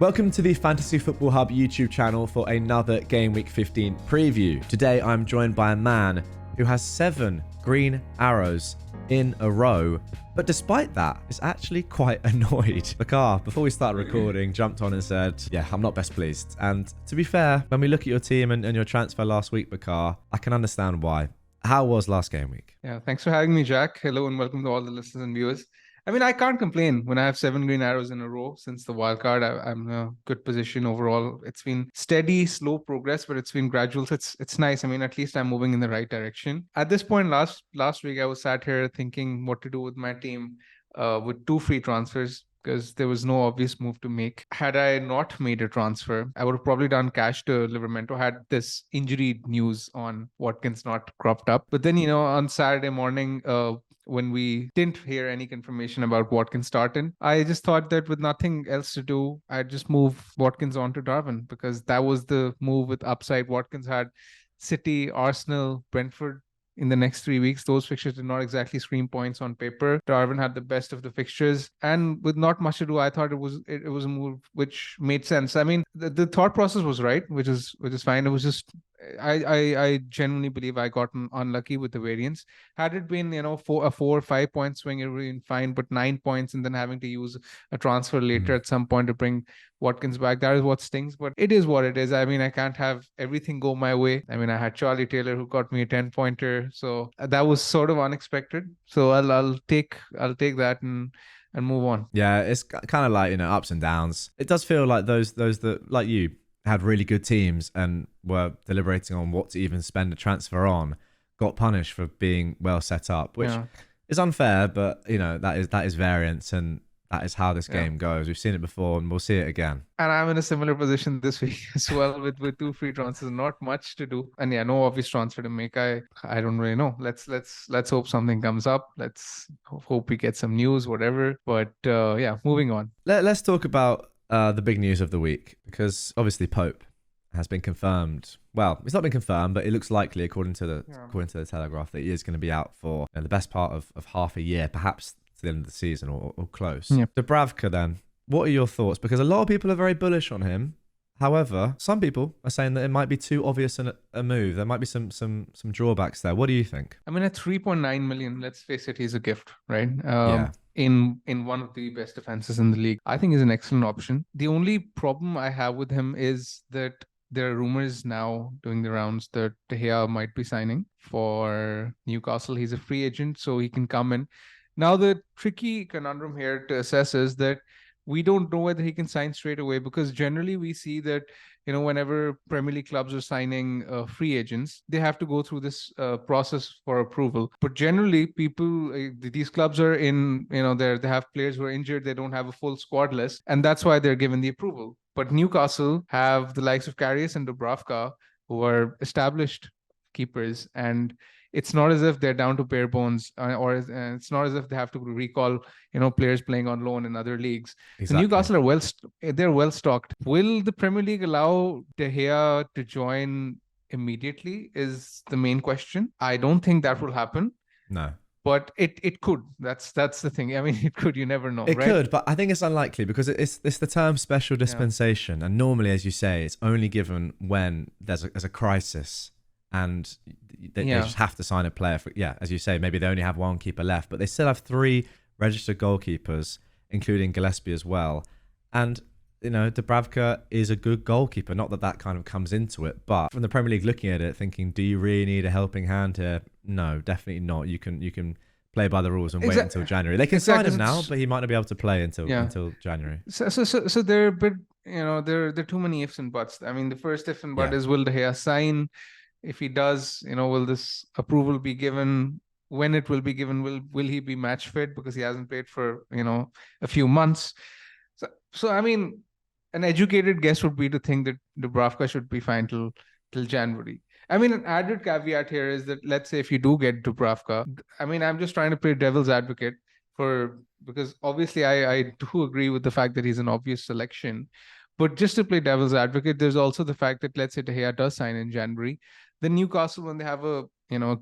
Welcome to the Fantasy Football Hub YouTube channel for another Gameweek 15 preview. Today I'm joined by a man who has 7 green arrows in a row, but despite that is actually quite annoyed. Bakar, before we started recording, jumped on and said, yeah, I'm not best pleased. And to be fair, when we look at your team and your transfer last week, Bakar, I can understand why. How was last game week? Yeah, thanks for having me, Jack. Hello and welcome to all the listeners and viewers. I mean, I can't complain when I have 7 green arrows in a row since the wild card. I'm in a good position overall. It's been steady, slow progress, but it's been gradual. So it's nice. I mean, at least I'm moving in the right direction. At this point, last week, I was sat here thinking what to do with my team with 2 free transfers, because there was no obvious move to make. Had I not made a transfer, I would have probably done cash to Livermento, had this injury news on Watkins not cropped up. But then, on Saturday morning, when we didn't hear any confirmation about Watkins starting, I just thought that with nothing else to do, I'd just move Watkins onto Darwin, because that was the move with upside. Watkins had City, Arsenal, Brentford in the next 3 weeks. Those fixtures did not exactly scream points on paper. Darwin had the best of the fixtures, and with not much to do, I thought it was a move which made sense. I mean, the thought process was right, which is fine. It was just I genuinely believe I got unlucky with the variance. Had it been a 4 or 5 point swing, it would have been fine. But 9 points and then having to use a transfer later at some point to bring Watkins back, that is what stings. But it is what it is. I mean, I can't have everything go my way. I mean, I had Charlie Taylor who got me a 10-pointer, so that was sort of unexpected. So I'll take that and move on. Yeah, it's kind of like, ups and downs. It does feel like those that, like you, had really good teams and were deliberating on what to even spend a transfer on, got punished for being well set up, which is unfair, but that is variance, and that is how this game goes. We've seen it before and we'll see it again. And I'm in a similar position this week as well with 2 free transfers, not much to do. And no obvious transfer to make. I don't really know. Let's hope something comes up. Let's hope we get some news, whatever. But moving on. Let's talk about the big news of the week, because obviously Pope has been confirmed. Well, it's not been confirmed, but it looks likely, according to the Telegraph, that he is going to be out for the best part of half a year, perhaps to the end of the season or close. Dubravka, then, what are your thoughts? Because a lot of people are very bullish on him. However, some people are saying that it might be too obvious a move. There might be some drawbacks there. What do you think? I mean, at 3.9 million, let's face it, he's a gift, right? In one of the best defenses in the league, I think he's an excellent option. The only problem I have with him is that there are rumors now doing the rounds that De Gea might be signing for Newcastle. He's a free agent, so he can come in. Now, the tricky conundrum here to assess is that we don't know whether he can sign straight away, because generally we see that, whenever Premier League clubs are signing free agents, they have to go through this process for approval. But generally, these clubs are in, they have players who are injured, they don't have a full squad list, and that's why they're given the approval. But Newcastle have the likes of Karius and Dubravka, who are established keepers, and it's not as if they're down to bare bones, or it's not as if they have to recall, players playing on loan in other leagues. Exactly. So Newcastle they're well stocked. Will the Premier League allow De Gea to join immediately is the main question. I don't think that will happen. No. But it could. That's the thing. I mean, it could. You never know. It could, but I think it's unlikely, because it's the term special dispensation, and normally, as you say, it's only given when there's a crisis. And they just have to sign a player for, as you say, maybe they only have 1 keeper left, but they still have 3 registered goalkeepers, including Gillespie as well. And, Dubravka is a good goalkeeper. Not that kind of comes into it, but from the Premier League looking at it, thinking, do you really need a helping hand here? No, definitely not. You can play by the rules and wait until January. They can sign him now, but he might not be able to play until January. So there are a bit, there are too many ifs and buts. I mean, the first if and but is, will De Gea sign? If he does, will this approval be given? When it will be given? Will he be match fit, because he hasn't played for a few months? So I mean, an educated guess would be to think that Dubravka should be fine till January. I mean, an added caveat here is that, let's say if you do get Dubravka, I mean, I'm just trying to play devil's advocate because obviously I do agree with the fact that he's an obvious selection. But just to play devil's advocate, there's also the fact that, let's say De Gea does sign in January, then Newcastle, when they have a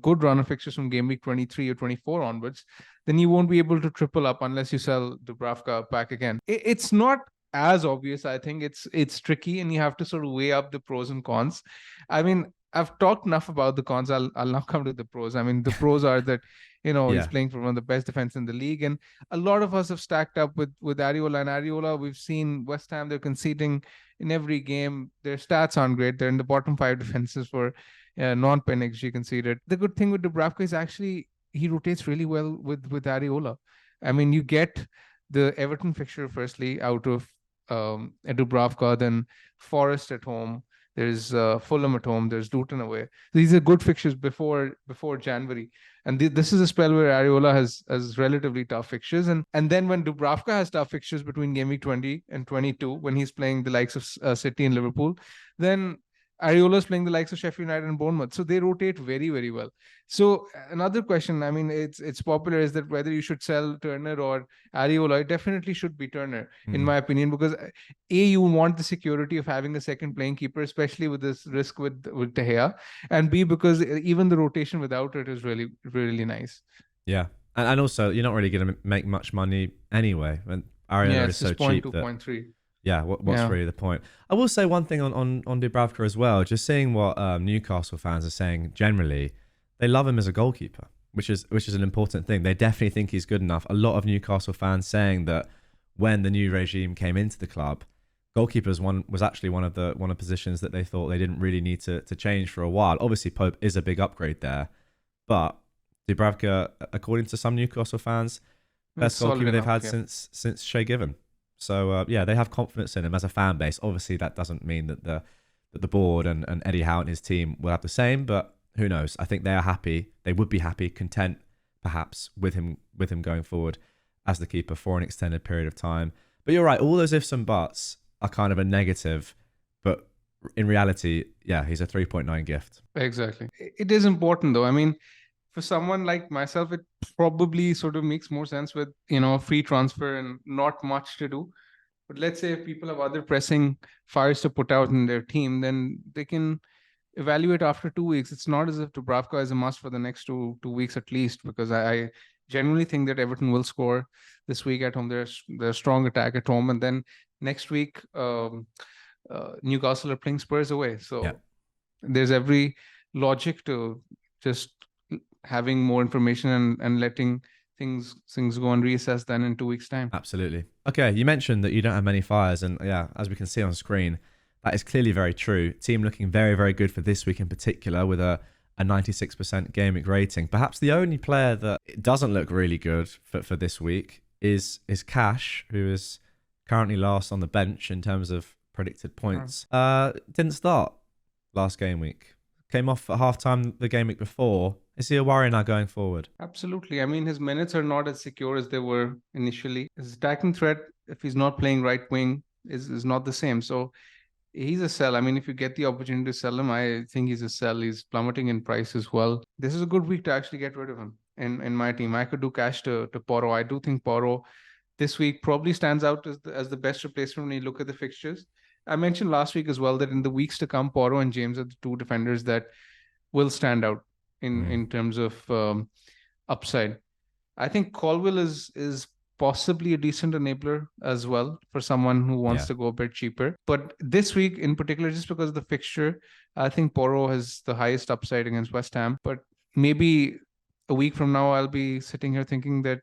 good run of fixtures from game week 23 or 24 onwards, then you won't be able to triple up unless you sell Dubravka back again. It's not as obvious. I think it's tricky, and you have to sort of weigh up the pros and cons. I mean, I've talked enough about the cons. I'll now come to the pros. I mean, the pros are that, he's Yeah. playing for one of the best defense in the league, and a lot of us have stacked up with Areola. And Areola, we've seen West Ham, they're conceding in every game. Their stats aren't great. They're in the bottom 5 defenses for non-pen XG conceded. The good thing with Dubravka is actually he rotates really well with Areola. I mean, you get the Everton fixture firstly out of Dubravka, then Forest at home. There's Fulham at home. There's Luton away. These are good fixtures before January, and this is a spell where Areola has relatively tough fixtures, and then when Dubravka has tough fixtures between game week 20 and 22, when he's playing the likes of City and Liverpool, then Areola's playing the likes of Sheffield United and Bournemouth, so they rotate very, very well. So another question, I mean, it's popular, is that whether you should sell Turner or Areola. It definitely should be Turner, in my opinion, because you want the security of having a second playing keeper, especially with this risk with De Gea, and B, because even the rotation without it is really, really nice. Yeah, and also you're not really going to make much money anyway, and Areola is so cheap. 0.3. Yeah, what's really the point? I will say one thing on Dubravka as well. Just seeing what Newcastle fans are saying generally, they love him as a goalkeeper, which is an important thing. They definitely think he's good enough. A lot of Newcastle fans saying that when the new regime came into the club, goalkeepers was actually one of the positions that they thought they didn't really need to change for a while. Obviously, Pope is a big upgrade there, but Dubravka, according to some Newcastle fans, best goalkeeper they've had since Shea Given. So they have confidence in him as a fan base. Obviously, that doesn't mean that the board and Eddie Howe and his team will have the same, but who knows? I think they are happy. They would be happy, content, perhaps, with him going forward as the keeper for an extended period of time. But you're right. All those ifs and buts are kind of a negative, but in reality, yeah, he's a 3.9 gift. Exactly. It is important, though. I mean, for someone like myself, it probably sort of makes more sense with, free transfer and not much to do. But let's say if people have other pressing fires to put out in their team, then they can evaluate after 2 weeks. It's not as if Dubravka is a must for the next two weeks at least, because I genuinely think that Everton will score this week at home. There's a strong attack at home, and then next week Newcastle are playing Spurs away. So there's every logic to just having more information and letting things go and reassess then in 2 weeks' time. Absolutely. Okay, you mentioned that you don't have many fires, and yeah, as we can see on screen, that is clearly very true. Team looking very, very good for this week in particular, with a 96% Gameweek rating. Perhaps the only player that doesn't look really good for this week is Cash, who is currently last on the bench in terms of predicted points. Didn't start last game week. Came off at halftime the game week before. Is he a worry now going forward? Absolutely. I mean, his minutes are not as secure as they were initially. His attacking threat, if he's not playing right wing, is not the same. So he's a sell. I mean, if you get the opportunity to sell him, I think he's a sell. He's plummeting in price as well. This is a good week to actually get rid of him in my team. I could do cash to Porro. I do think Porro this week probably stands out as the best replacement when you look at the fixtures. I mentioned last week as well that in the weeks to come, Porro and James are the two defenders that will stand out in terms of upside. I think Colwill is possibly a decent enabler as well for someone who wants to go a bit cheaper. But this week in particular, just because of the fixture, I think Porro has the highest upside against West Ham. But maybe a week from now, I'll be sitting here thinking that,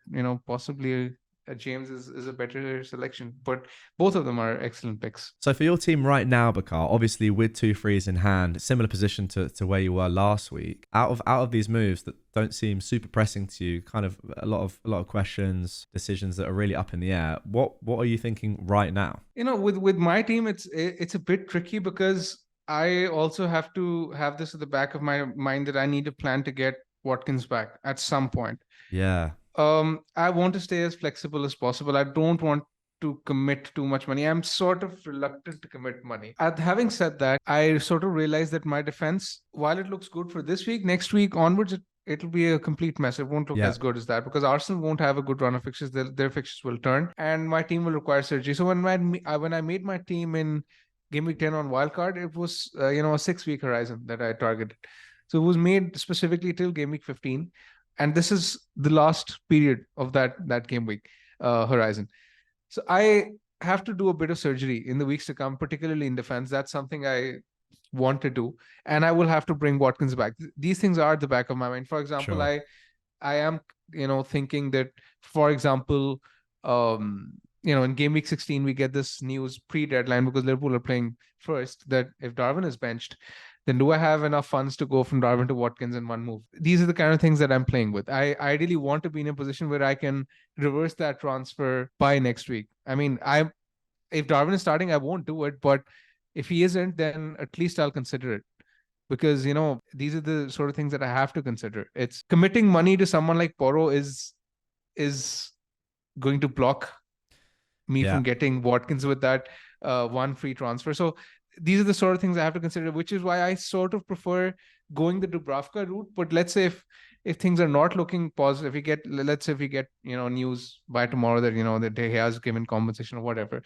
possibly James is a better selection. But both of them are excellent picks. So for your team right now, Bakar, obviously with 2 frees in hand, similar position to where you were last week. Out of these moves that don't seem super pressing to you, kind of a lot of questions, decisions that are really up in the air. What are you thinking right now? With my team, it's a bit tricky because I also have to have this at the back of my mind that I need a plan to get Watkins back at some point. Yeah. I want to stay as flexible as possible. I don't want to commit too much money. I'm sort of reluctant to commit money. Having said that, I sort of realized that my defense, while it looks good for this week, next week onwards, it'll be a complete mess. It won't look as good as that because Arsenal won't have a good run of fixtures. Their fixtures will turn, and my team will require surgery. So when I made my team in Game Week 10 on wildcard, it was a 6-week horizon that I targeted. So it was made specifically till Game Week 15. And this is the last period of that game week horizon. So I have to do a bit of surgery in the weeks to come, particularly in defense. That's something I want to do, and I will have to bring Watkins back. These things are at the back of my mind. For example, Sure. I am, thinking that, for example, in game week 16, we get this news pre-deadline because Liverpool are playing first that if Darwin is benched, then do I have enough funds to go from Darwin to Watkins in one move? These are the kind of things that I'm playing with. I ideally want to be in a position where I can reverse that transfer by next week. I mean, if Darwin is starting, I won't do it, but if he isn't, then at least I'll consider it. Because these are the sort of things that I have to consider. It's committing money to someone like Porro is going to block me from getting Watkins with that one free transfer. So these are the sort of things I have to consider, which is why I sort of prefer going the Dubravka route. But let's say if things are not looking positive, let's say if we get news by tomorrow that that he has given compensation or whatever,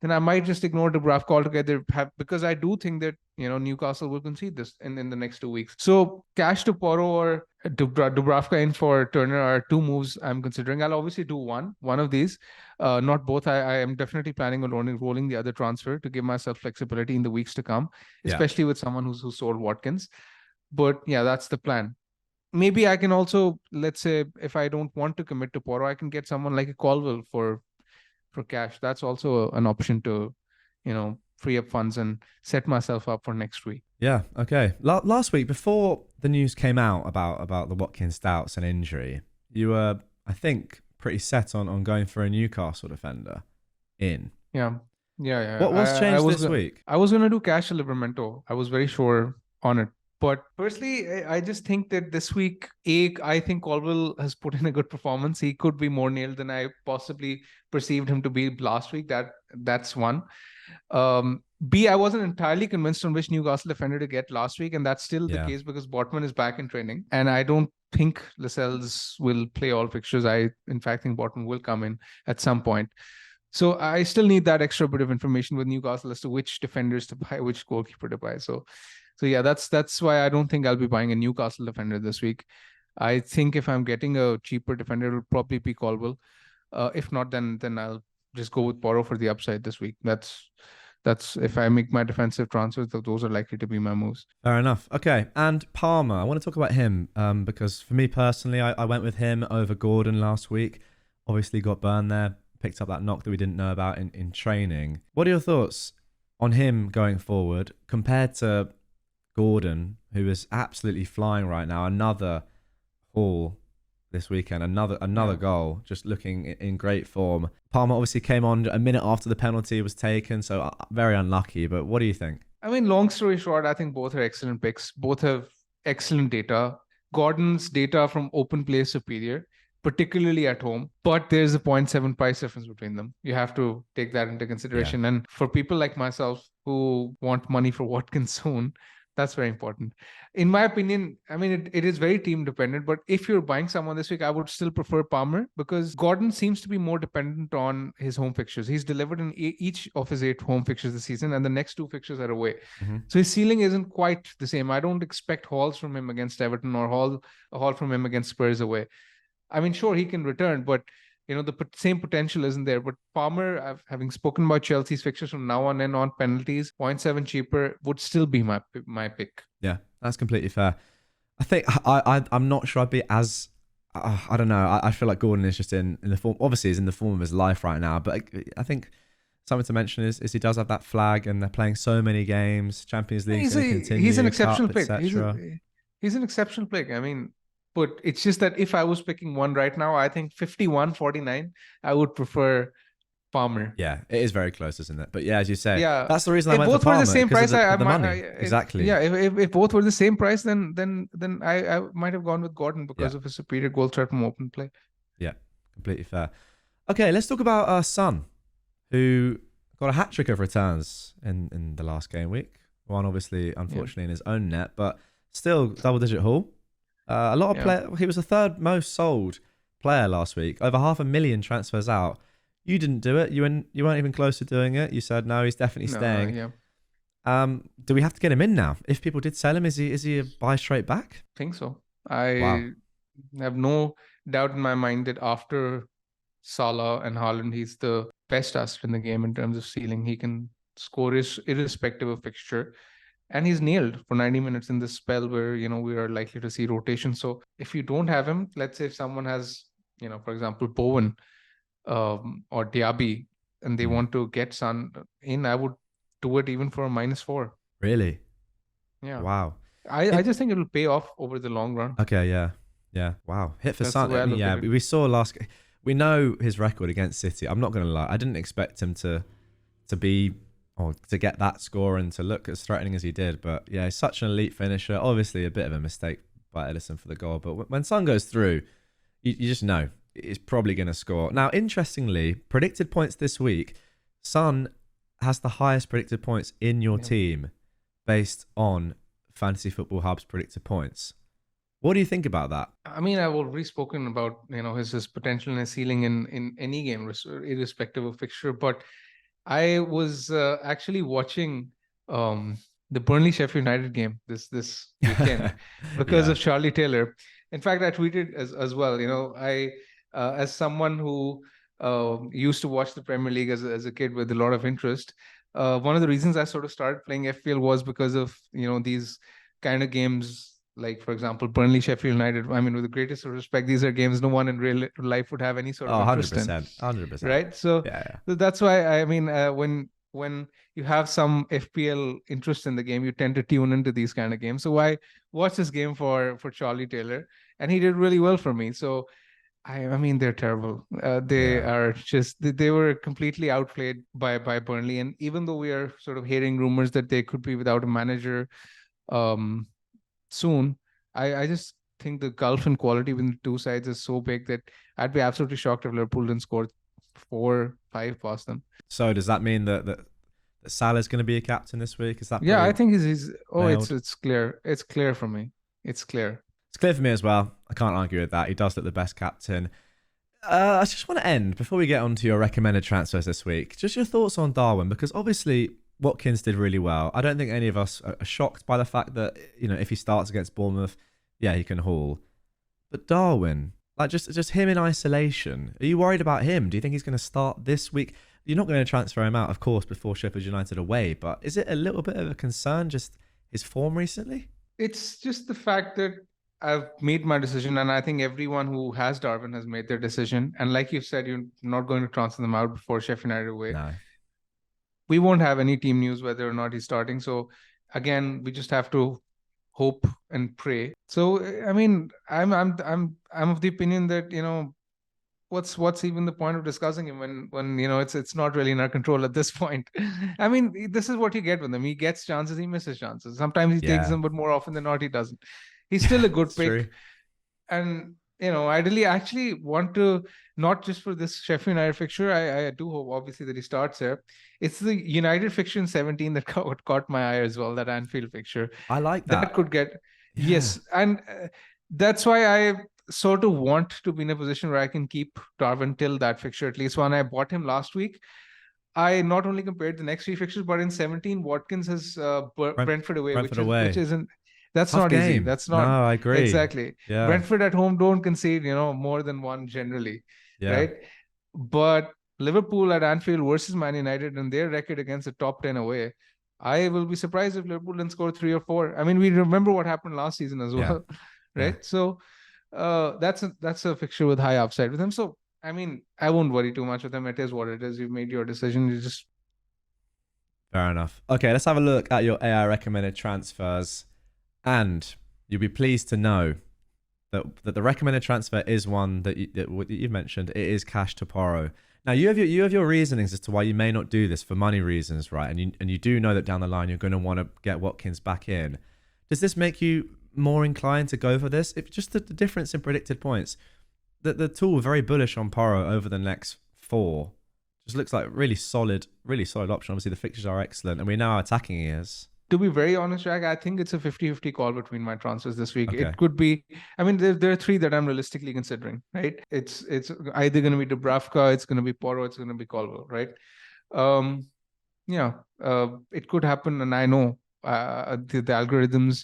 then I might just ignore Dubravka altogether, because I do think that Newcastle will concede this in the next 2 weeks. So cash to Porro or Dubravka in for Turner are two moves I'm considering. I'll obviously do one of these, not both. I am definitely planning on rolling the other transfer to give myself flexibility in the weeks to come, especially with someone who sold Watkins. But yeah, that's the plan. Maybe I can also, let's say, if I don't want to commit to Porro, I can get someone like a Colville for cash. That's also an option to, free up funds and set myself up for next week. Yeah. Okay. Last week, before the news came out about the Watkins doubts and injury, you were, I think, pretty set on going for a Newcastle defender in. Yeah. What's changed this week? I was going to do cash to Livramento. I was very sure on it. But personally, I just think that this week, I think Colville has put in a good performance. He could be more nailed than I possibly perceived him to be last week. That's one. B, I wasn't entirely convinced on which Newcastle defender to get last week, and that's still the case because Botman is back in training, and I don't think Lascelles will play all fixtures. I, in fact, think Botman will come in at some point. So I still need that extra bit of information with Newcastle as to which defenders to buy, which goalkeeper to buy. So yeah, that's why I don't think I'll be buying a Newcastle defender this week. I think if I'm getting a cheaper defender, it'll probably be Colville. If not, then I'll just go with Porro for the upside this week. That's if I make my defensive transfers, those are likely to be my moves. Fair enough. Okay, and Palmer, I want to talk about him because for me personally, I went with him over Gordon last week. Obviously got burned there, picked up that knock that we didn't know about in training. What are your thoughts on him going forward compared to Gordon, who is absolutely flying right now? Another haul this weekend, another goal, just looking in great form. Palmer obviously came on a minute after the penalty was taken, so very unlucky. But what do you think? I mean, long story short, I think both are excellent picks. Both have excellent data. Gordon's data from open play is superior, particularly at home, but there's a 0.7 price difference between them. You have to take that into consideration. And for people like myself who want money for Watkins soon, that's very important. In my opinion, I mean, it is very team dependent, but if you're buying someone this week, I would still prefer Palmer because Gordon seems to be more dependent on his home fixtures. He's delivered in each of his 8 home fixtures this season, and the next 2 fixtures are away. Mm-hmm. So his ceiling isn't quite the same. I don't expect hauls from him against Everton or a haul from him against Spurs away. I mean, sure, he can return, but the same potential isn't there. But Palmer, having spoken about Chelsea's fixtures from now on and on penalties, 0.7 cheaper would still be my pick. Yeah, that's completely fair. I think I'm not sure I'd be as I don't know. I feel like Gordon is just in the form. Obviously, he's in the form of his life right now. But I think something to mention is he does have that flag, and they're playing so many games. Champions League is going to continue. He's an exceptional pick. He's an exceptional pick. I mean. But it's just that if I was picking one right now, I think 51-49, I would prefer Palmer. Yeah, it is very close, isn't it? But yeah, as you say, that's the reason I went for Palmer. If both were the same price, the money. Exactly. Yeah, if both were the same price, then I might have gone with Gordon because of his superior goal threat from open play. Yeah, completely fair. Okay, let's talk about Son, who got a hat-trick of returns in the last game week. One obviously, unfortunately, in his own net, but still double-digit haul. A lot of players. He was the third most sold player last week. Over 500,000 transfers out. You didn't do it. You weren't even close to doing it. You said no, he's definitely staying. Do we have to get him in now? If people did sell him, is he a buy straight back? I think so. I have no doubt in my mind that after Salah and Haaland, he's the best asset in the game in terms of ceiling. He can score irrespective of fixture. And he's nailed for 90 minutes in this spell where, we are likely to see rotation. So if you don't have him, let's say if someone has, for example, Bowen or Diaby, and they want to get Son in, I would do it even for a -4. Really? Yeah. Wow. I just think it'll pay off over the long run. Okay, yeah. Yeah. Wow. Hit for Son. I mean, yeah, we saw we know his record against City. I'm not going to lie. I didn't expect him to be, or to get that score and to look as threatening as he did. But yeah, he's such an elite finisher. Obviously, a bit of a mistake by Edison for the goal. But when Son goes through, you just know he's probably going to score. Now, interestingly, predicted points this week, Son has the highest predicted points in your team based on Fantasy Football Hub's predicted points. What do you think about that? I mean, I've already spoken about his potential and his ceiling in any game, irrespective of fixture. But I was actually watching the Burnley Sheffield United game this weekend because of Charlie Taylor. In fact, I tweeted as well. I as someone who used to watch the Premier League as a kid with a lot of interest. One of the reasons I sort of started playing FPL was because of these kind of games. Like, for example, Burnley, Sheffield United. I mean, with the greatest respect, these are games no one in real life would have any sort of interest 100%, in. 100%. Right? So, so that's why, I mean, when you have some FPL interest in the game, you tend to tune into these kind of games. So I watched this game for Charlie Taylor, and he did really well for me. So, I mean, they're terrible. They are just, they were completely outplayed by Burnley. And even though we are sort of hearing rumors that they could be without a manager, soon, I just think the gulf in quality between the two sides is so big that I'd be absolutely shocked if Liverpool didn't score 4-5 past them. So does that mean that Salah's going to be a captain this week? Is that? Yeah, I think he's. Oh, it's clear. It's clear for me. It's clear. It's clear for me as well. I can't argue with that. He does look the best captain. I just want to end before we get on to your recommended transfers this week. Just your thoughts on Darwin, because obviously Watkins did really well. I don't think any of us are shocked by the fact that, if he starts against Bournemouth, yeah, he can haul. But Darwin, like just him in isolation, are you worried about him? Do you think he's going to start this week? You're not going to transfer him out, of course, before Sheffield United away, but is it a little bit of a concern, just his form recently? It's just the fact that I've made my decision, and I think everyone who has Darwin has made their decision. And like you said, you're not going to transfer them out before Sheffield United away. No. We won't have any team news whether or not he's starting. So again, we just have to hope and pray. So I mean, I'm of the opinion that what's even the point of discussing him when it's not really in our control at this point. I mean, this is what you get with him. He gets chances, he misses chances. Sometimes he takes them, but more often than not, he doesn't. He's still a good pick. True. And ideally, I actually want to, not just for this Sheffield United fixture, I do hope obviously that he starts here. It's the United fixture in 17 that caught my eye as well, that Anfield fixture. I like that. That could get, yes. And that's why I sort of want to be in a position where I can keep Darwin till that fixture. At least when I bought him last week, I not only compared the next three fixtures, but in 17, Watkins has Brentford away, which isn't. That's tough not game. Easy. That's not. No, I agree. Exactly. Yeah. Brentford at home don't concede, more than one generally. Yeah. Right. But Liverpool at Anfield versus Man United and their record against the top 10 away, I will be surprised if Liverpool didn't score 3 or 4. I mean, we remember what happened last season as well. Yeah. Right. So that's a fixture with high upside with him. So, I mean, I won't worry too much with them. It is what it is. You've made your decision. You just. Fair enough. Okay, let's have a look at your AI recommended transfers. And you'll be pleased to know that the recommended transfer is one that you've mentioned. It is Cash to Porro. Now you have your reasonings as to why you may not do this for money reasons, right? And you do know that down the line you're going to want to get Watkins back in. Does this make you more inclined to go for this? If just the difference in predicted points, the tool very bullish on Porro over the next 4. Just looks like really solid option. Obviously the fixtures are excellent, and we know how attacking he is. To be very honest, Jack, I think it's a 50-50 call between my transfers this week. Okay. It could be, I mean, there are 3 that I'm realistically considering, right? It's either going to be Dubravka, it's going to be Porro, it's going to be Colwell, right? It could happen, and I know the algorithms,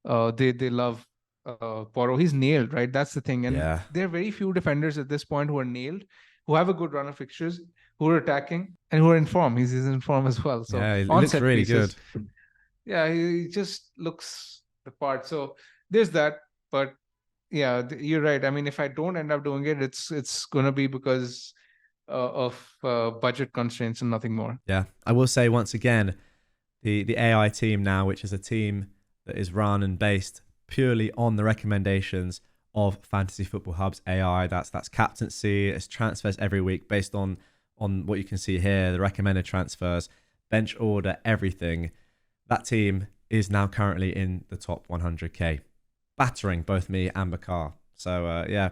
they love Porro. He's nailed, right? That's the thing. And there are very few defenders at this point who are nailed, who have a good run of fixtures, who are attacking and who are in form. He's in form as well. So Yeah, it on looks set really pieces, good. yeah, he just looks the part. So there's that. But yeah, you're right. I mean, if I don't end up doing it, it's gonna be because of budget constraints and nothing more. Yeah, I will say once again, the AI team now, which is a team that is run and based purely on the recommendations of Fantasy Football Hub's AI. That's captaincy, it's transfers every week based on what you can see here, the recommended transfers, bench order, everything. That team is now currently in the top 100k, battering both me and Bakar. So yeah,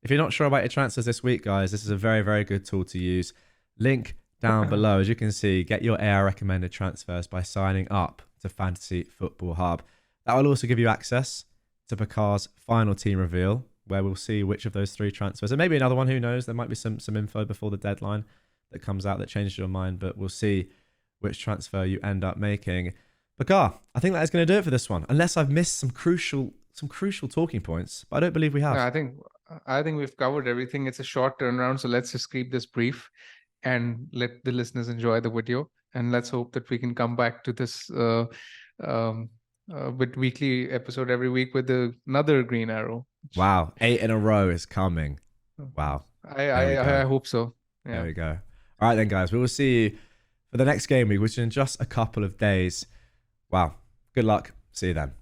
if you're not sure about your transfers this week, guys, this is a very, very good tool to use. Link down below. As you can see, get your AI recommended transfers by signing up to Fantasy Football Hub. That will also give you access to Bakar's final team reveal, where we'll see which of those 3 transfers, and maybe another one, who knows, there might be some info before the deadline that comes out that changes your mind, but we'll see which transfer you end up making. Bakar, I think that is going to do it for this one, unless I've missed some crucial talking points, but I don't believe we have. No, I think we've covered everything. It's a short turnaround, so let's just keep this brief and let the listeners enjoy the video. And let's hope that we can come back to this with weekly episode every week with another green arrow. Wow, 8 in a row is coming. Wow. I hope so. Yeah. There we go. All right then, guys. We will see you for the next game week, which is in just a couple of days. Wow. Good luck. See you then.